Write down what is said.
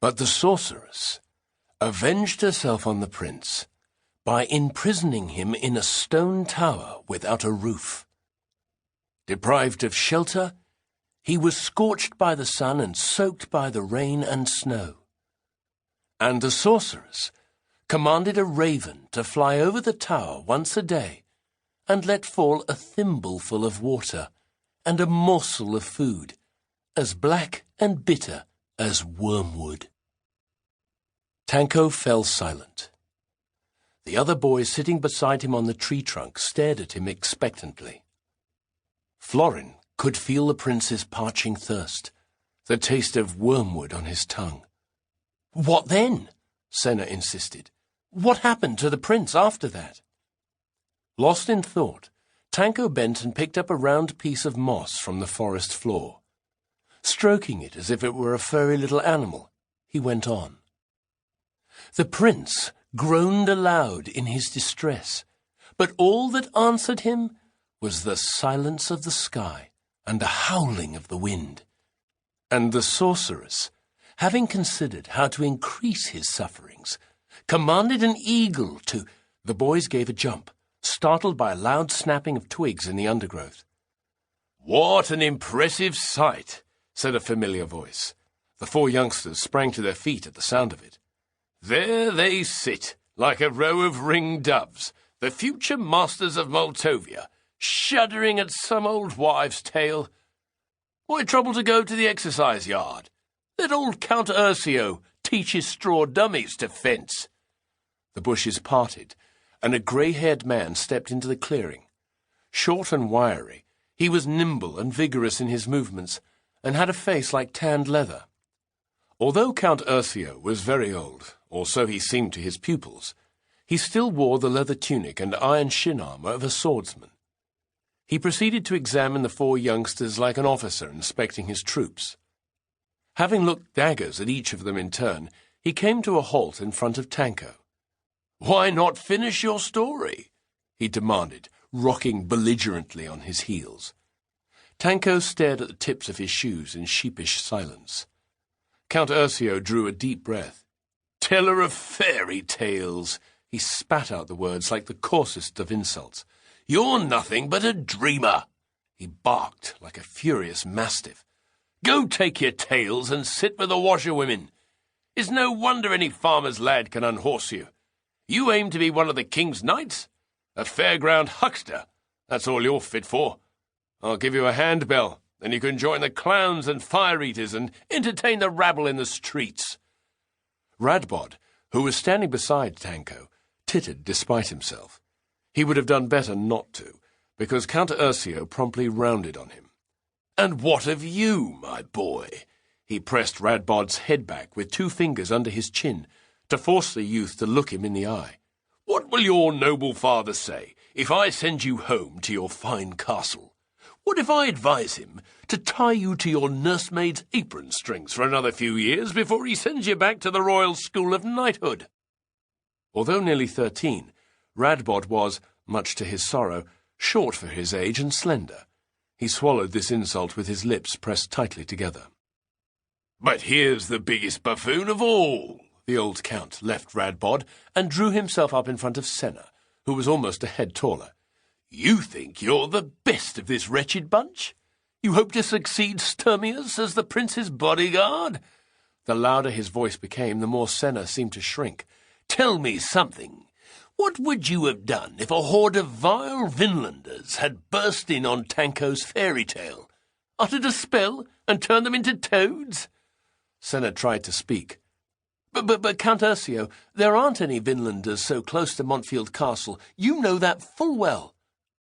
But the sorceress avenged herself on the prince by imprisoning him in a stone tower without a roof. Deprived of shelter, he was scorched by the sun and soaked by the rain and snow. And the sorceress commanded a raven to fly over the tower once a day and let fall a thimbleful of water and a morsel of food, as black and bitter as wormwood. Tanko fell silent. The other boys sitting beside him on the tree trunk stared at him expectantly. Florin could feel the prince's parching thirst, the taste of wormwood on his tongue. "What then?" Senna insisted. "What happened to the prince after that?" Lost in thought, Tanko bent and picked up a round piece of moss from the forest floor. Stroking it as if it were a furry little animal, he went on. The prince groaned aloud in his distress, but all that answered him was the silence of the sky and the howling of the wind. And the sorceress, having considered how to increase his sufferings, commanded an eagle to— The boys gave a jump, startled by a loud snapping of twigs in the undergrowth. "What an impressive sight," said a familiar voice. The four youngsters sprang to their feet at the sound of it. "There they sit, like a row of ringed doves, the future masters of Moltovia, shuddering at some old wives' tale. Why trouble to go to the exercise yard? Let old Count Ursio teach his straw dummies to fence." The bushes parted, and a grey-haired man stepped into the clearing. Short and wiry, he was nimble and vigorous in his movements, and had a face like tanned leather. Although Count Ursio was very old, or so he seemed to his pupils, he still wore the leather tunic and iron shin armour of a swordsman. He proceeded to examine the four youngsters like an officer inspecting his troops. Having looked daggers at each of them in turn, he came to a halt in front of Tanko. "Why not finish your story?" he demanded, rocking belligerently on his heels. Tanko stared at the tips of his shoes in sheepish silence. Count Ursio drew a deep breath. "Teller of fairy tales!" He spat out the words like the coarsest of insults. "You're nothing but a dreamer!" He barked like a furious mastiff. "Go take your tales and sit with the washerwomen. It's no wonder any farmer's lad can unhorse you. You aim to be one of the king's knights? A fairground huckster. That's all you're fit for. I'll give you a handbell, then you can join the clowns and fire-eaters and entertain the rabble in the streets." Radbod, who was standing beside Tanko, tittered despite himself. He would have done better not to, because Count Ursio promptly rounded on him. "And what of you, my boy?" He pressed Radbod's head back with 2 fingers under his chin to force the youth to look him in the eye. "What will your noble father say if I send you home to your fine castle? What if I advise him to tie you to your nursemaid's apron strings for another few years before he sends you back to the Royal School of Knighthood?" Although nearly 13, Radbod was, much to his sorrow, short for his age and slender. He swallowed this insult with his lips pressed tightly together. "But here's the biggest buffoon of all." The old count left Radbod and drew himself up in front of Senna, who was almost a head taller. "You think you're the best of this wretched bunch? You hope to succeed Sturmius as the prince's bodyguard?" The louder his voice became, the more Senna seemed to shrink. "Tell me something. What would you have done if a horde of vile Vinlanders had burst in on Tanko's fairy tale? Uttered a spell and turned them into toads?" Senna tried to speak. But Count Ursio, there aren't any Vinlanders so close to Montfield Castle. You know that full well."